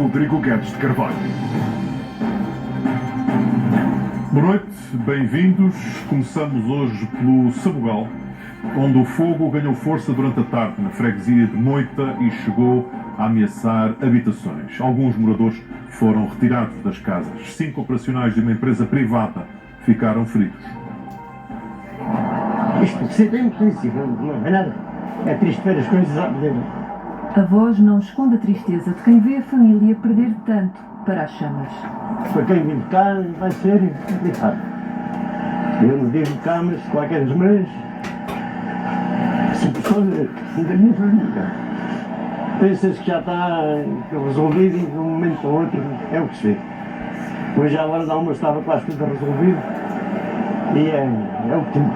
Rodrigo Guedes de Carvalho. Boa noite, bem-vindos. Começamos hoje pelo Sabugal, onde o fogo ganhou força durante a tarde na freguesia de Moita e chegou a ameaçar habitações. Alguns moradores foram retirados das casas. 5 operacionais de uma empresa privada ficaram feridos. Isto sempre é impossível, não é nada. É triste ver as coisas a poder. A voz não esconde a tristeza de quem vê a família perder tanto para as chamas. Para quem vive cá vai ser complicado. Eu não vivo cá, mas de qualquer das maneiras, se a pessoa da minha família pensas que já está resolvido e de um momento para o outro é o que se vê. Hoje à hora da almoço estava quase tudo resolvido e é o que temos.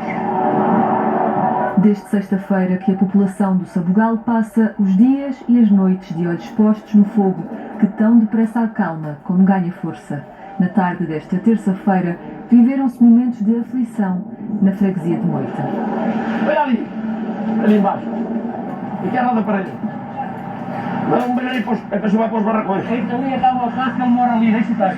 Desde sexta-feira que a população do Sabugal passa os dias e as noites de olhos postos no fogo, que tão depressa acalma como ganha força. Na tarde desta terça-feira, viveram-se momentos de aflição na freguesia de Moita. Olha ali embaixo, aqui à roda parede. Não, um banheiro é para chamar para os barracões. Ali acaba o carro que ele mora ali, deixa estar.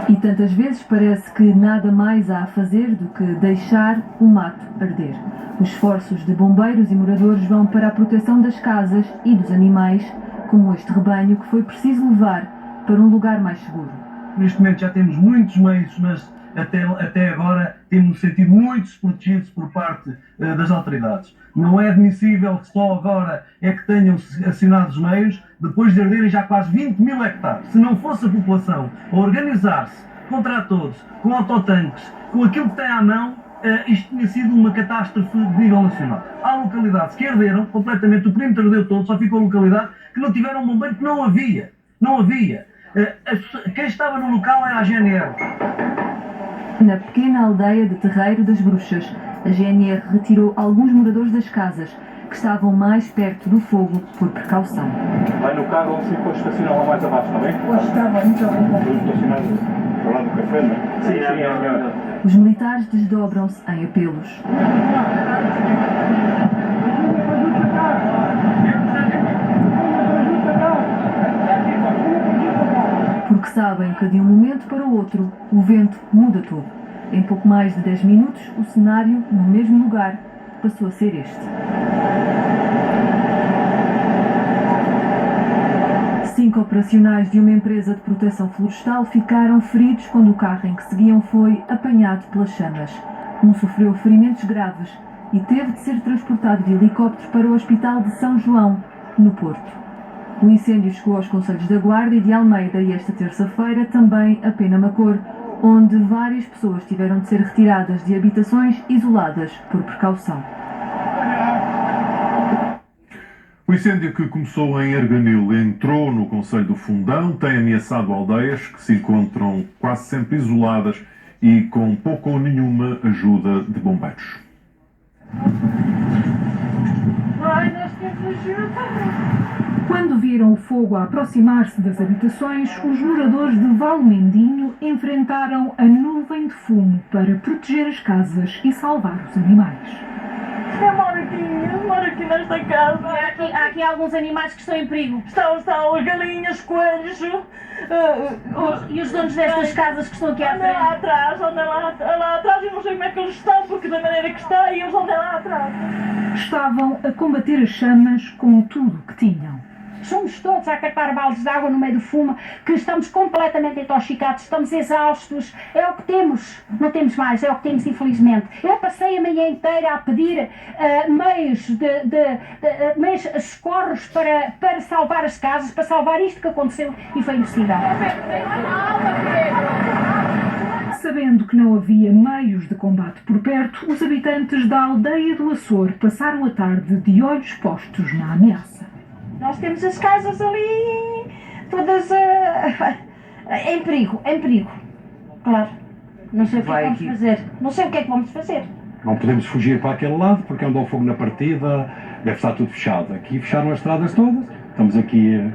E tantas vezes parece que nada mais há a fazer do que deixar o mato arder. Os esforços de bombeiros e moradores vão para a proteção das casas e dos animais, como este rebanho que foi preciso levar para um lugar mais seguro. Neste momento já temos muitos meios, mas até agora temos sentido muito desprotegidos por parte das autoridades. Não é admissível que só agora é que tenham acionado os meios, depois de arderem já quase 20 mil hectares. Se não fosse a população a organizar-se com tratores, com autotanques, com aquilo que tem à mão, isto tinha sido uma catástrofe de nível nacional. Há localidades que arderam completamente, o perímetro ardeu todo, só ficou a localidade que não tiveram um bombeiro, que não havia. Não havia. Quem estava no local era a GNR. Na pequena aldeia de Terreiro das Bruxas, a GNR retirou alguns moradores das casas, que estavam mais perto do fogo por precaução. Vai no carro ou se for estacionar lá mais abaixo, está bem? Pois está bem, muito obrigado. Vou estacionar para lá do café, não é? Sim, é melhor. Os militares desdobram-se em apelos. Porque sabem que de um momento para o outro o vento muda tudo. Em pouco mais de 10 minutos, o cenário, no mesmo lugar, passou a ser este. 5 operacionais de uma empresa de proteção florestal ficaram feridos quando o carro em que seguiam foi apanhado pelas chamas. Um sofreu ferimentos graves e teve de ser transportado de helicóptero para o Hospital de São João, no Porto. O incêndio chegou aos concelhos da Guarda e de Almeida e esta terça-feira também a Penamacor, onde várias pessoas tiveram de ser retiradas de habitações isoladas por precaução. O incêndio que começou em Arganil entrou no concelho do Fundão, tem ameaçado aldeias que se encontram quase sempre isoladas e com pouca ou nenhuma ajuda de bombeiros. Quando viram o fogo a aproximar-se das habitações, os moradores de Valmendinho enfrentaram a nuvem de fumo para proteger as casas e salvar os animais. Eu moro aqui nesta casa. Há aqui alguns animais que estão em perigo. Estão as galinhas, coelhos. E os donos destas casas que estão aqui à frente? Andem lá atrás. Eu não sei como é que eles estão, porque da maneira que está, e eles andem lá atrás. Estavam a combater as chamas com tudo o que tinham. Somos todos a catar baldes de água no meio do fumo, que estamos completamente intoxicados, estamos exaustos, é o que temos, não temos mais, é o que temos infelizmente. Eu passei a manhã inteira a pedir meios socorros para salvar as casas, para salvar isto que aconteceu e foi impossível. Sabendo que não havia meios de combate por perto, os habitantes da aldeia do Açor passaram a tarde de olhos postos na ameaça. Nós temos as casas ali, todas em perigo, claro. Não sei o que é que vamos fazer, não sei o que é que vamos fazer. Não podemos fugir para aquele lado, porque andou fogo na partida, deve estar tudo fechado. Aqui fecharam as estradas todas, estamos aqui,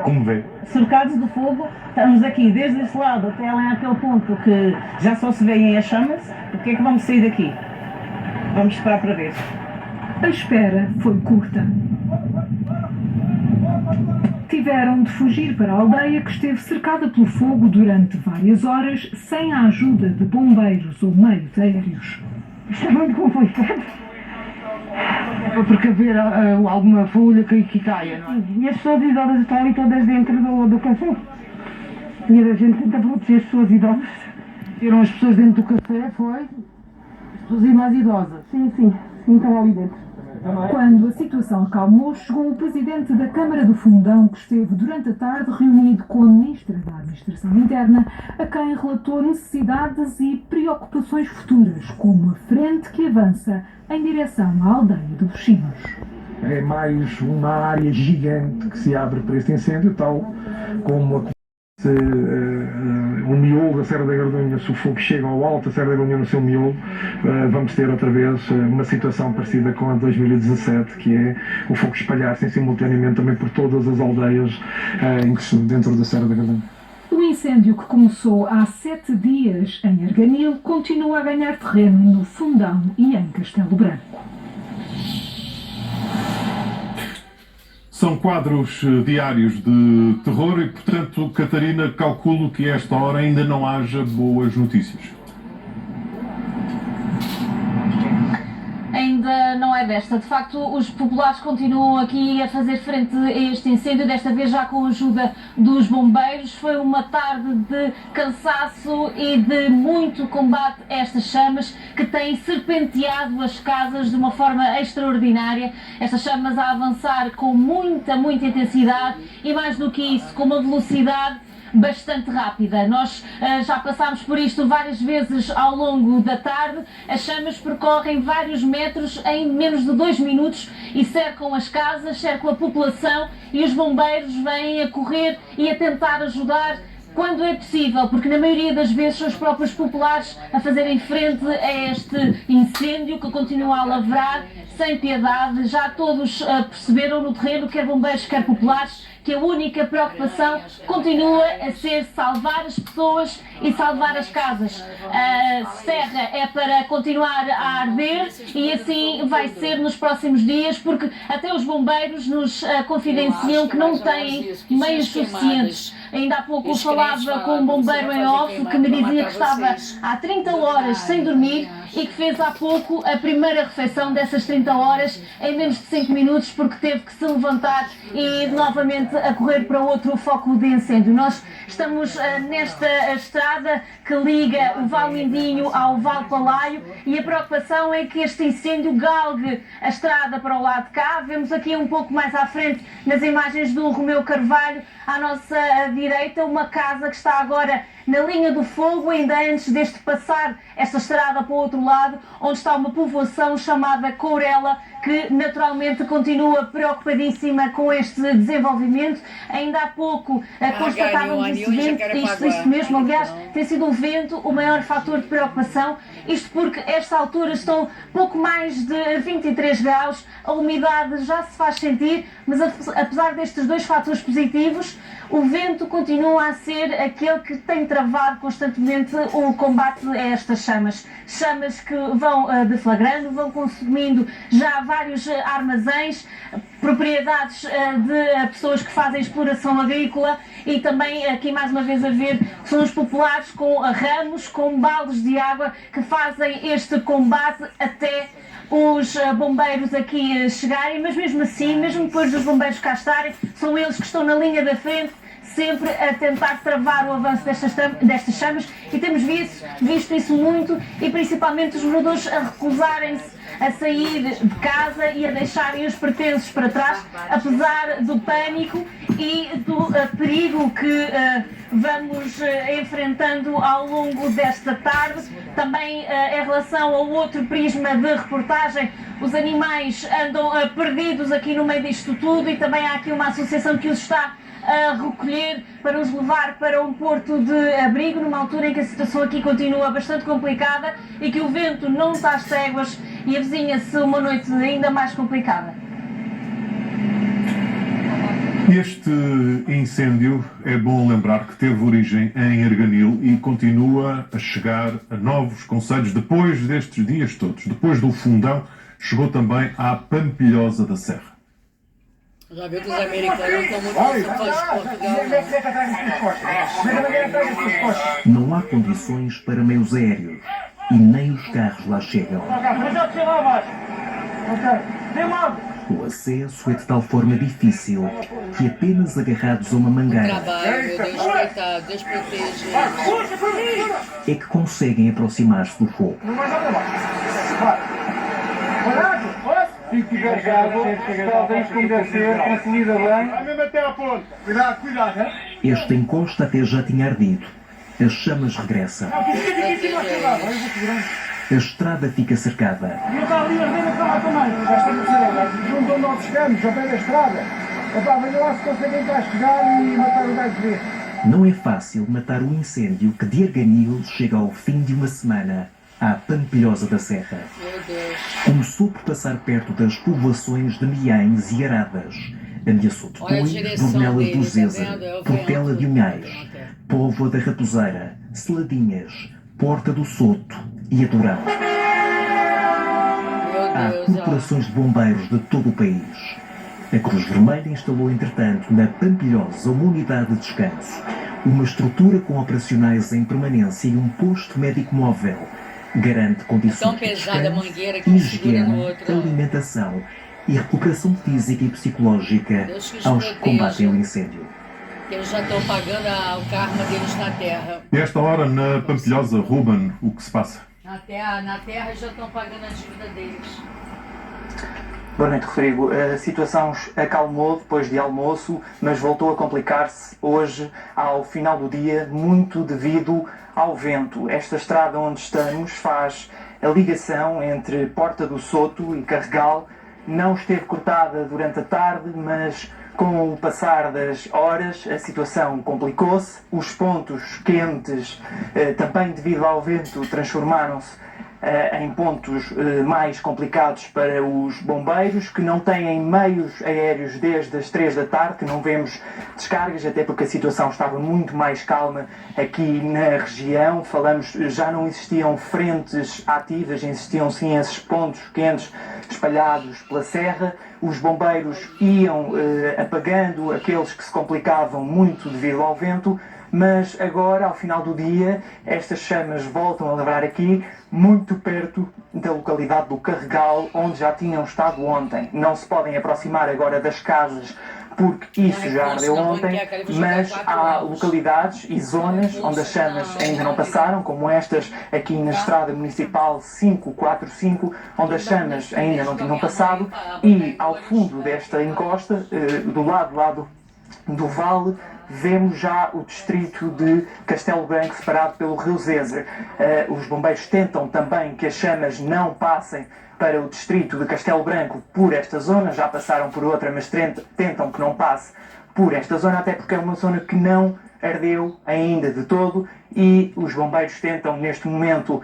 como vê. Cercados do fogo, estamos aqui desde esse lado até lá àquele ponto que já só se veem as chamas. O que é que vamos sair daqui? Vamos esperar para ver. A espera foi curta. tiveram de fugir para a aldeia que esteve cercada pelo fogo durante várias horas, sem a ajuda de bombeiros ou meios aéreos. Isto é muito complicado. Para precaver alguma folha que caia, não é? E as pessoas idosas estão ali todas dentro do café. E a gente tenta proteger as pessoas idosas. Tiram as pessoas dentro do café, foi? As pessoas mais idosas. Sim, estão ali dentro. Quando a situação acalmou, chegou o presidente da Câmara do Fundão, que esteve durante a tarde reunido com a ministra da Administração Interna, a quem relatou necessidades e preocupações futuras, como a frente que avança em direção à aldeia de Bochinos. É mais uma área gigante que se abre para este incêndio, tal como o miolo da Serra da Gardunha, se o fogo chega ao alto da Serra da Gardunha no seu miolo, vamos ter outra vez uma situação parecida com a de 2017, que é o fogo espalhar-se simultaneamente também por todas as aldeias dentro da Serra da Gardunha. O incêndio, que começou há 7 dias em Arganil, continua a ganhar terreno no Fundão e em Castelo Branco. São quadros diários de terror e, portanto, Catarina, calculo que a esta hora ainda não haja boas notícias. Ainda não é desta. De facto, os populares continuam aqui a fazer frente a este incêndio, desta vez já com a ajuda dos bombeiros. Foi uma tarde de cansaço e de muito combate a estas chamas que têm serpenteado as casas de uma forma extraordinária. Estas chamas a avançar com muita intensidade e, mais do que isso, com uma velocidade bastante rápida. Nós já passámos por isto várias vezes ao longo da tarde. As chamas percorrem vários metros em menos de 2 minutos e cercam as casas, cercam a população, e os bombeiros vêm a correr e a tentar ajudar quando é possível, porque na maioria das vezes são os próprios populares a fazerem frente a este incêndio que continua a lavrar sem piedade. Já todos perceberam no terreno, quer bombeiros, quer populares, que a única preocupação continua a ser salvar as pessoas e salvar as casas. A serra é para continuar a arder e assim vai ser nos próximos dias, porque até os bombeiros nos confidenciam que não têm meios suficientes. Ainda há pouco falava com um bombeiro em off que me dizia que estava há 30 horas sem dormir e que fez há pouco a primeira refeição dessas 30 horas em menos de 5 minutos, porque teve que se levantar e novamente a correr para outro foco de incêndio. Nós estamos nesta estrada que liga o Val Mindinho ao Val Palaio e a preocupação é que este incêndio galgue a estrada para o lado de cá. Vemos aqui um pouco mais à frente, nas imagens do Romeu Carvalho, à nossa direita, uma casa que está agora na linha do fogo, ainda antes deste passar esta estrada para o outro lado, onde está uma povoação chamada Courela, que naturalmente continua preocupadíssima com este desenvolvimento. Ainda há pouco constatávamos esse vento, isto mesmo, aliás, tem sido o vento o maior fator de preocupação, isto porque esta altura estão pouco mais de 23 graus, a umidade já se faz sentir, mas apesar destes dois fatores positivos, o vento continua a ser aquele que tem travado constantemente o combate a estas chamas. Chamas que vão deflagrando, vão consumindo já vários armazéns, propriedades de pessoas que fazem exploração agrícola, e também aqui mais uma vez a ver são os populares com ramos, com baldes de água que fazem este combate até os bombeiros aqui chegarem, mas mesmo assim, mesmo depois dos bombeiros cá estarem, são eles que estão na linha da frente, sempre a tentar travar o avanço destas chamas, e temos visto isso muito, e principalmente os moradores a recusarem-se a sair de casa e a deixarem os pertences para trás, apesar do pânico e do perigo que vamos enfrentando ao longo desta tarde. Também em relação ao outro prisma de reportagem, os animais andam perdidos aqui no meio disto tudo, e também há aqui uma associação que os está a recolher para os levar para um porto de abrigo, numa altura em que a situação aqui continua bastante complicada e que o vento não está às tréguas e avizinha-se uma noite ainda mais complicada. Este incêndio, é bom lembrar que teve origem em Arganil e continua a chegar a novos concelhos depois destes dias todos. Depois do Fundão, chegou também à Pampilhosa da Serra. Já viu que os americanos estão muito fãs de Portugal. Não há condições para meios aéreos e nem os carros lá chegam. O acesso é de tal forma difícil que apenas agarrados a uma mangueira Trabalho, meu Deus, coitado, Deus proteja. é que conseguem aproximar-se do fogo. Se tiver água, talvez como deve ser, consumida bem. Vai mesmo até à ponta. Cuidado, cuidado, hein? Esta encosta até já tinha ardido. As chamas regressam. A estrada fica cercada. E eu estava ali a arder para lá também. Já estamos a dizer, junto onde nós chegamos, ao pé da estrada. Venham lá se conseguem cá chegar e matar o gajo de. Não é fácil matar um incêndio que de Arganil chega ao fim de uma semana à Pampilhosa da Serra. Meu Deus. Começou por passar perto das povoações de Miães e Aradas. Ameaçou depois Dornelas do Zézer, Portela de Unhais, Póvoa da Raposeira, Seladinhas, Porta do Soto e Adorão. Há corporações de bombeiros de todo o país. A Cruz Vermelha instalou, entretanto, na Pampilhosa uma unidade de descanso, uma estrutura com operacionais em permanência e um posto médico móvel. Garante condições de descanso, higiene, alimentação e recuperação física e psicológica aos que combatem o incêndio. Eles já estão pagando o karma deles na terra. E a esta hora, na Pampilhosa, Ruben, o que se passa? Na terra já estão pagando a dívida deles. Boa noite, Rodrigo. A situação acalmou depois de almoço, mas voltou a complicar-se hoje, ao final do dia, muito devido ao vento. Esta estrada onde estamos faz a ligação entre Porta do Soto e Carregal. Não esteve cortada durante a tarde, mas com o passar das horas a situação complicou-se. Os pontos quentes, também devido ao vento, transformaram-se em pontos mais complicados para os bombeiros, que não têm meios aéreos desde as 3 da tarde, que não vemos descargas, até porque a situação estava muito mais calma aqui na região. Já não existiam frentes ativas, existiam sim esses pontos quentes espalhados pela serra. Os bombeiros iam apagando aqueles que se complicavam muito devido ao vento, mas agora, ao final do dia, estas chamas voltam a lavrar aqui, muito perto da localidade do Carregal, onde já tinham estado ontem. Não se podem aproximar agora das casas, porque isso já ardeu ontem, mas há localidades e zonas onde as chamas ainda não passaram, como estas aqui na Estrada Municipal 545, onde as chamas ainda não tinham passado, e ao fundo desta encosta, do lado do vale, vemos já o distrito de Castelo Branco separado pelo Rio Zézer. Os bombeiros tentam também que as chamas não passem para o distrito de Castelo Branco por esta zona, já passaram por outra, mas tentam que não passe por esta zona, até porque é uma zona que não ardeu ainda de todo, e os bombeiros tentam neste momento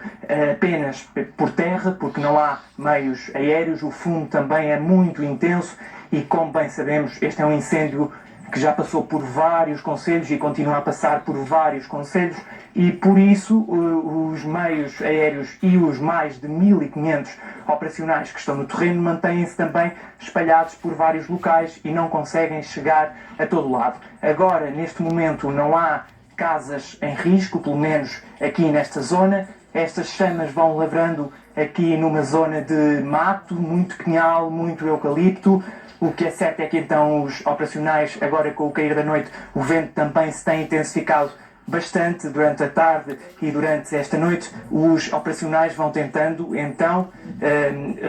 apenas por terra, porque não há meios aéreos. O fumo também é muito intenso e, como bem sabemos, este é um incêndio que já passou por vários concelhos e continua a passar por vários concelhos, e por isso os meios aéreos e os mais de 1.500 operacionais que estão no terreno mantêm-se também espalhados por vários locais e não conseguem chegar a todo lado. Agora, neste momento, não há casas em risco, pelo menos aqui nesta zona. Estas chamas vão lavrando aqui numa zona de mato, muito pinhal, muito eucalipto. O que é certo é que então os operacionais, agora com o cair da noite, o vento também se tem intensificado bastante durante a tarde e durante esta noite. Os operacionais vão tentando então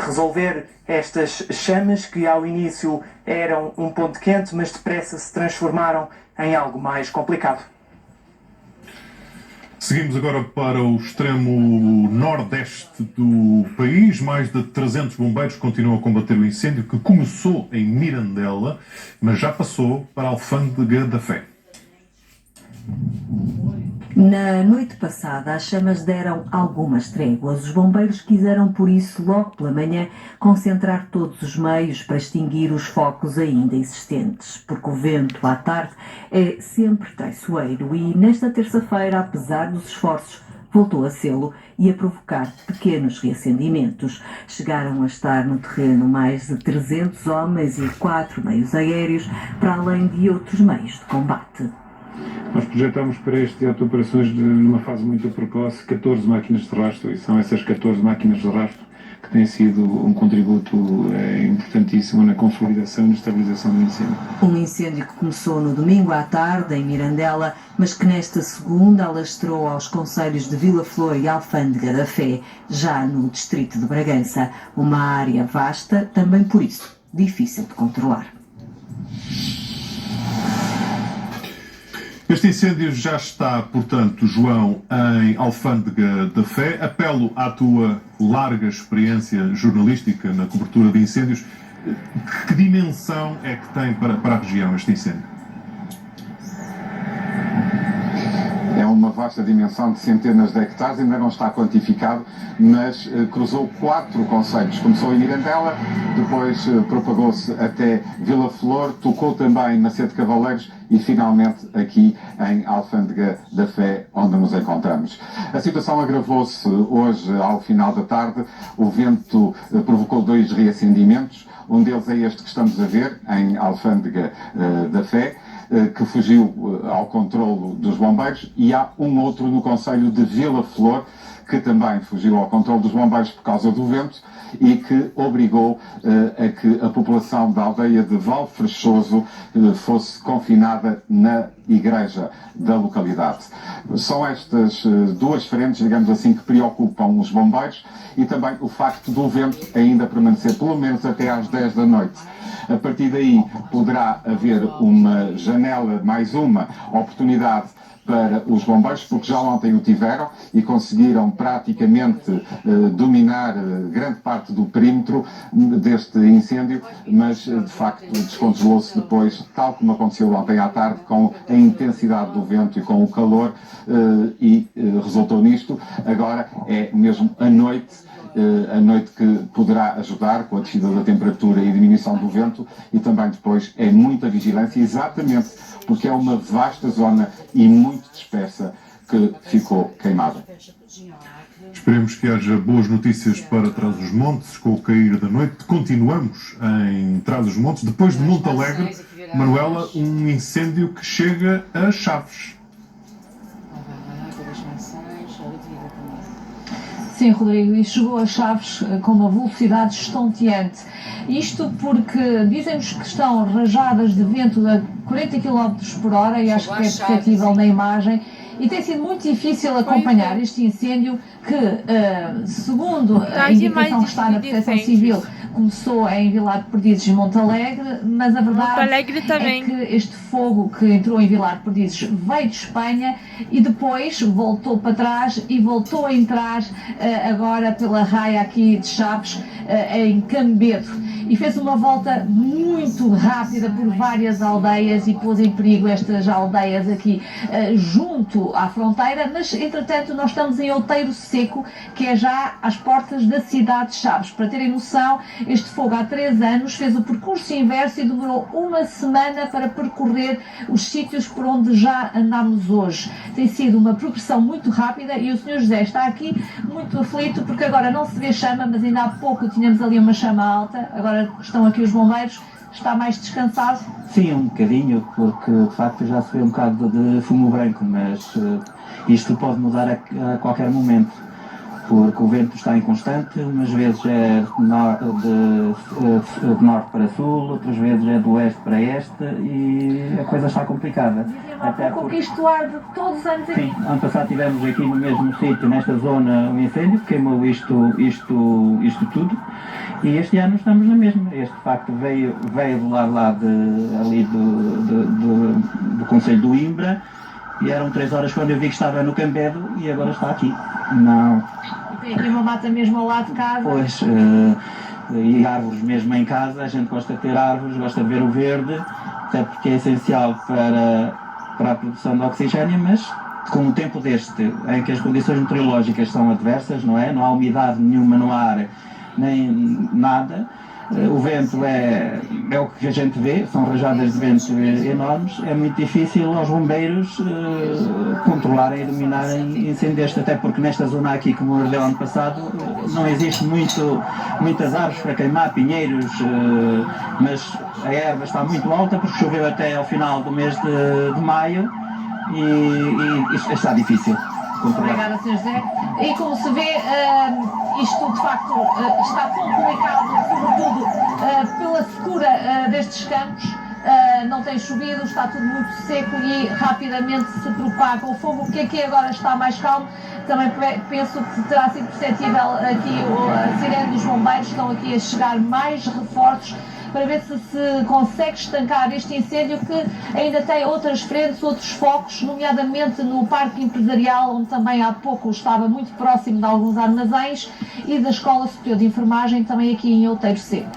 resolver estas chamas que ao início eram um ponto quente, mas depressa se transformaram em algo mais complicado. Seguimos agora para o extremo nordeste do país. Mais de 300 bombeiros continuam a combater o incêndio que começou em Mirandela, mas já passou para a Alfândega da Fé. Na noite passada, as chamas deram algumas tréguas. Os bombeiros quiseram, por isso, logo pela manhã, concentrar todos os meios para extinguir os focos ainda existentes, porque o vento à tarde é sempre traiçoeiro e, nesta terça-feira, apesar dos esforços, voltou a sê-lo e a provocar pequenos reacendimentos. Chegaram a estar no terreno mais de 300 homens e 4 meios aéreos, para além de outros meios de combate. Nós projetamos para este teatro de operações, numa fase muito precoce, 14 máquinas de rastro, e são essas 14 máquinas de rastro que têm sido um contributo importantíssimo na consolidação e na estabilização do incêndio. Um incêndio que começou no domingo à tarde, em Mirandela, mas que nesta segunda alastrou aos concelhos de Vila Flor e Alfândega da Fé, já no distrito de Bragança. Uma área vasta, também por isso difícil de controlar. Este incêndio já está, portanto, João, em Alfândega da Fé. Apelo à tua larga experiência jornalística na cobertura de incêndios. Que dimensão é que tem para a região este incêndio? É uma vasta dimensão de centenas de hectares, ainda não está quantificado, mas cruzou 4 concelhos. Começou em Mirandela, depois propagou-se até Vila Flor, tocou também na Sede de Cavaleiros e finalmente aqui em Alfândega da Fé, onde nos encontramos. A situação agravou-se hoje ao final da tarde. O vento provocou 2 reacendimentos. Um deles é este que estamos a ver, em Alfândega da Fé, que fugiu ao controlo dos bombeiros, e há um outro no concelho de Vila Flor, que também fugiu ao controlo dos bombeiros por causa do vento e que obrigou a que a população da aldeia de Valfrechoso fosse confinada na igreja da localidade. São estas 2 frentes, digamos assim, que preocupam os bombeiros, e também o facto do vento ainda permanecer pelo menos até às 10 da noite. A partir daí poderá haver uma janela, mais uma oportunidade para os bombeiros, porque já ontem o tiveram e conseguiram praticamente dominar grande parte do perímetro deste incêndio, mas de facto descontrolou-se depois, tal como aconteceu ontem à tarde, com a intensidade do vento e com o calor, e resultou nisto. Agora é mesmo a noite que poderá ajudar com a descida da temperatura e diminuição do vento, e também depois é muita vigilância, exatamente porque é uma vasta zona e muito dispersa que ficou queimada. Esperemos que haja boas notícias para Trás-os-Montes com o cair da noite. Continuamos em Trás-os-Montes, depois de Monte Alegre. Manuela, um incêndio que chega a Chaves. Sim, Rodrigo, e chegou a Chaves com uma velocidade estonteante. Isto porque dizem-nos que estão rajadas de vento a 40 km por hora, e acho que é perceptível na imagem, e tem sido muito difícil acompanhar este incêndio que, segundo a indicação que está na Proteção Civil, começou em Vilar de Perdizes e Monte Alegre, mas a verdade é que este fogo que entrou em Vilar de Perdizes veio de Espanha e depois voltou para trás e voltou a entrar agora pela raia aqui de Chaves, em Cambedo, e fez uma volta muito rápida por várias aldeias e pôs em perigo estas aldeias aqui junto à fronteira, mas entretanto nós estamos em Outeiro Seco, que é já às portas da cidade de Chaves. Para terem noção, este fogo há 3 anos fez o percurso inverso e demorou 1 semana para percorrer os sítios por onde já andamos hoje. Tem sido uma progressão muito rápida e o Sr. José está aqui muito aflito porque agora não se vê chama, mas ainda há pouco tínhamos ali uma chama alta, agora estão aqui os bombeiros. Está mais descansado? Sim, um bocadinho, porque de facto já se vê um bocado de fumo branco, mas isto pode mudar a qualquer momento, porque o vento está inconstante, umas vezes é de norte para sul, outras vezes é do oeste para este, e a coisa está complicada. Até porque isto arde todos os anos aqui. Sim, ano passado tivemos aqui no mesmo sítio, nesta zona, um incêndio que queimou isto tudo, e este ano estamos na mesma. Este de facto veio do lado lá ali do concelho do Imbra, e eram 3 horas quando eu vi que estava no Cambedo, e agora está aqui. Não. Tem aqui uma mata mesmo ao lado de casa. Pois, e árvores mesmo em casa, a gente gosta de ter árvores, gosta de ver o verde, até porque é essencial para a produção de oxigênio, mas com um tempo deste, em que as condições meteorológicas são adversas, não é? Não há umidade nenhuma no ar, nem nada, o vento é o que a gente vê, são rajadas de vento enormes, é muito difícil aos bombeiros controlarem e dominarem incêndios, até porque nesta zona aqui, como ardeu ano passado, não existe muitas árvores para queimar, pinheiros, mas a erva está muito alta porque choveu até ao final do mês de maio e está difícil. Obrigada, Sr. José. E como se vê, isto de facto está complicado, sobretudo pela secura destes campos. Não tem chovido, está tudo muito seco e rapidamente se propaga o fogo. O que agora está mais calmo? Também penso que terá sido perceptível aqui a sirene dos bombeiros, estão aqui a chegar mais reforços para ver se consegue estancar este incêndio que ainda tem outras frentes, outros focos, nomeadamente no Parque Empresarial, onde também há pouco estava muito próximo de alguns armazéns, e da Escola Superior de Enfermagem, também aqui em Outeiro Seco.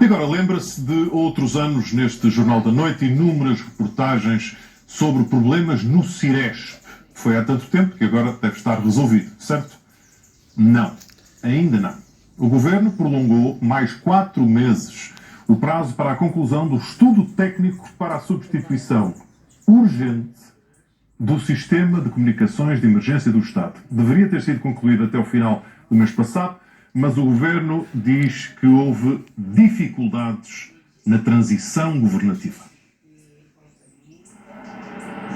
E agora, lembra-se de outros anos neste Jornal da Noite, inúmeras reportagens sobre problemas no Ciresp. Foi há tanto tempo que agora deve estar resolvido, certo? Não, ainda não. O Governo prolongou mais 4 meses o prazo para a conclusão do estudo técnico para a substituição urgente do Sistema de Comunicações de Emergência do Estado. Deveria ter sido concluído até o final do mês passado, mas o Governo diz que houve dificuldades na transição governativa.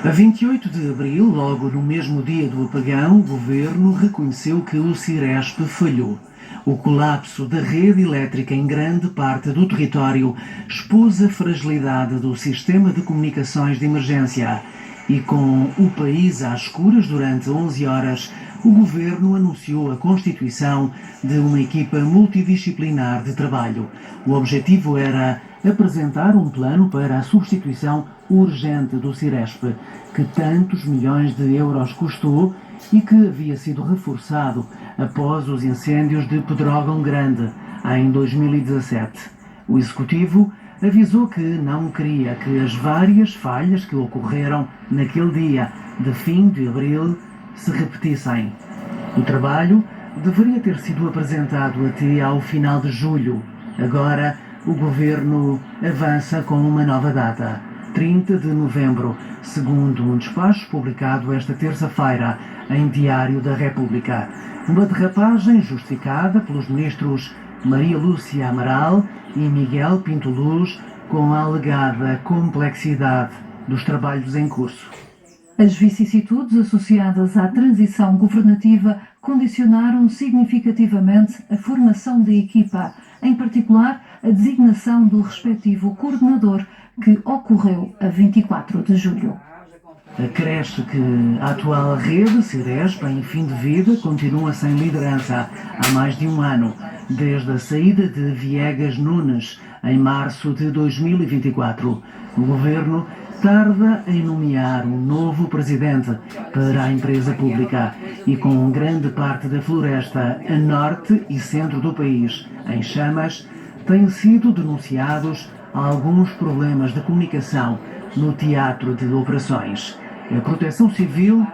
A 28 de abril, logo no mesmo dia do apagão, o Governo reconheceu que o Ciresp falhou. O colapso da rede elétrica em grande parte do território expôs a fragilidade do sistema de comunicações de emergência. E com o país às escuras durante 11 horas, o Governo anunciou a constituição de uma equipa multidisciplinar de trabalho. O objetivo era apresentar um plano para a substituição urgente do Ciresp, que tantos milhões de euros custou e que havia sido reforçado após os incêndios de Pedrógão Grande, em 2017. O Executivo avisou que não queria que as várias falhas que ocorreram naquele dia de fim de abril se repetissem. O trabalho deveria ter sido apresentado até ao final de julho. Agora, o Governo avança com uma nova data, 30 de novembro, segundo um despacho publicado esta terça-feira em Diário da República. Uma derrapagem justificada pelos ministros Maria Lúcia Amaral e Miguel Pinto Luz, com a alegada complexidade dos trabalhos em curso. As vicissitudes associadas à transição governativa condicionaram significativamente a formação da equipa, em particular a designação do respectivo coordenador, que ocorreu a 24 de julho. Acresce que a atual rede Ciresp, em fim de vida, continua sem liderança há mais de um ano, desde a saída de Viegas Nunes, em março de 2024. O Governo tarda em nomear um novo presidente para a empresa pública e com grande parte da floresta a norte e centro do país em chamas, têm sido denunciados alguns problemas de comunicação no teatro de operações. A Proteção Civil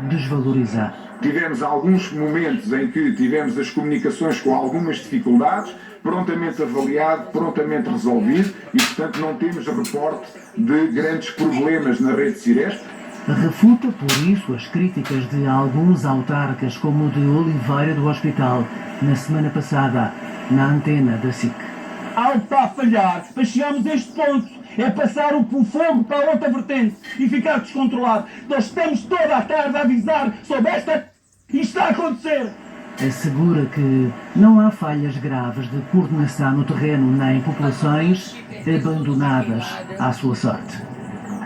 desvaloriza. Tivemos alguns momentos em que tivemos as comunicações com algumas dificuldades, prontamente avaliado, prontamente resolvido e, portanto, não temos reporte de grandes problemas na rede Ciresp. Refuta, por isso, as críticas de alguns autarcas, como o de Oliveira do Hospital, na semana passada, na antena da SIC. Algo está a falhar, mas chegamos a este ponto. É passar o fogo para a outra vertente e ficar descontrolado. Nós estamos toda a tarde a avisar sobre e está a acontecer. Assegura que não há falhas graves de coordenação no terreno nem populações abandonadas à sua sorte.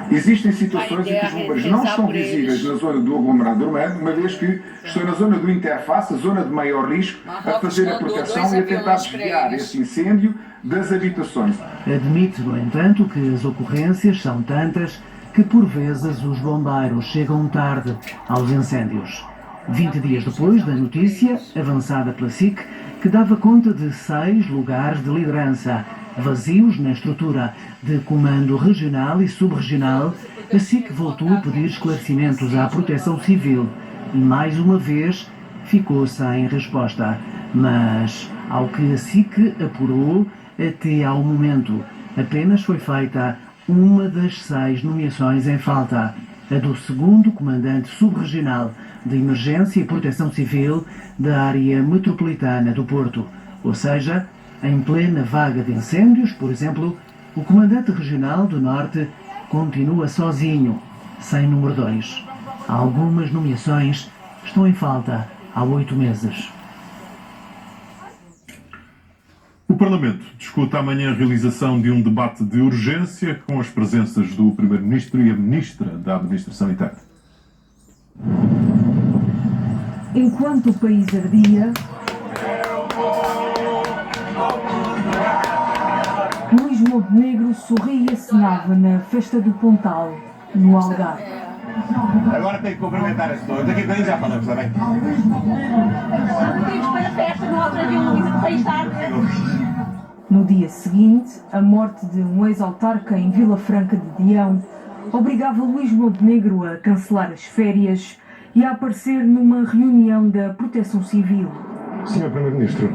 Existem situações em que os bombeiros não estão visíveis na zona do aglomerado urbano, uma vez que estão na zona do interface, a zona de maior risco, a fazer a proteção e a tentar desviar esse incêndio das habitações. Admite, no entanto, que as ocorrências são tantas que, por vezes, os bombeiros chegam tarde aos incêndios. 20 dias depois da notícia, avançada pela SIC, que dava conta de 6 lugares de liderança vazios na estrutura de comando regional e subregional, a SIC voltou a pedir esclarecimentos à Proteção Civil e, mais uma vez, ficou sem resposta. Mas, ao que a SIC apurou, até ao momento, apenas foi feita uma das 6 nomeações em falta, a do segundo comandante subregional de Emergência e Proteção Civil da área metropolitana do Porto. Ou seja, em plena vaga de incêndios, por exemplo, o comandante regional do Norte continua sozinho, sem número 2. Algumas nomeações estão em falta há 8 meses. O Parlamento discute amanhã a realização de um debate de urgência com as presenças do Primeiro-Ministro e a Ministra da Administração Interna. Enquanto o país ardia, Luís Montenegro sorria e acenava na festa do Pontal, no Algarve. Agora tenho que cumprimentar as pessoas. Daqui a bocadinho já falamos, está bem? Motivos para a festa no Alto Avião Luísa de Reis tarde. No dia seguinte, a morte de um ex-autarca em Vila Franca de Dião obrigava Luís Montenegro a cancelar as férias e a aparecer numa reunião da Proteção Civil. Sr. Primeiro-Ministro,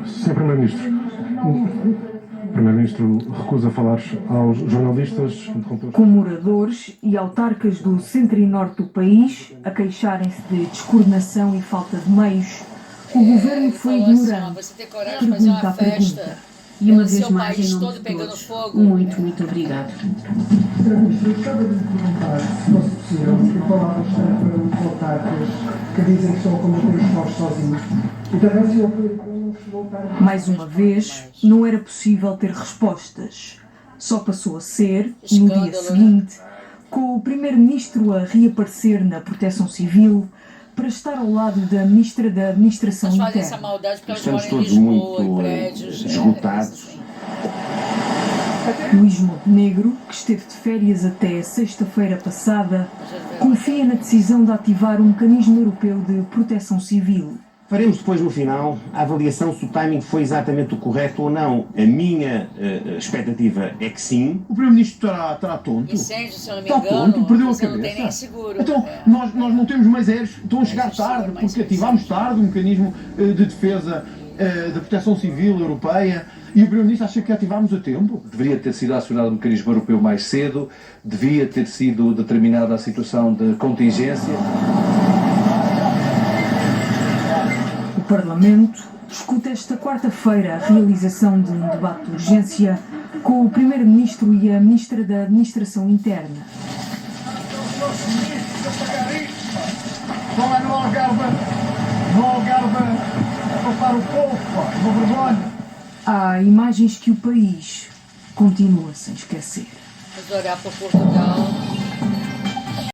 o Primeiro-Ministro recusa falar aos jornalistas. Com moradores e autarcas do centro e norte do país a queixarem-se de descoordenação e falta de meios, o governo foi ignorando. Pergunta a pergunta. E uma vez mais, em nome de todos, muito obrigado. Gostava de perguntar, se fosse possível, que palavras têm para os autarcas que dizem que estão a combater os povos sozinhos. E também se eu Mais uma vez, não era possível ter respostas. Só passou a ser, no dia seguinte, com o Primeiro-Ministro a reaparecer na Proteção Civil para estar ao lado da Ministra da Administração Interna. Estamos todos muito esgotados. Luís Montenegro, que esteve de férias até sexta-feira passada, confia na decisão de ativar um mecanismo europeu de proteção civil. Faremos depois, no final, a avaliação se o timing foi exatamente o correto ou não. A minha expectativa é que sim. O Primeiro-Ministro estará tonto? Incêndio, se eu não me Está engano, tonto, perdeu a você não tem nem cabeça. seguro. Então, nós não temos mais aéreos, estão a chegar tarde, porque ativámos tarde o mecanismo de defesa da proteção civil europeia e o Primeiro-Ministro acha que ativámos a tempo. Deveria ter sido acionado o mecanismo europeu mais cedo, devia ter sido determinada a situação de contingência. O Parlamento discute esta quarta-feira a realização de um debate de urgência com o Primeiro-Ministro e a Ministra da Administração Interna. Não é no Algarve a passar o povo, uma vergonha. Há imagens que o país continua sem esquecer. Vamos olhar para Portugal.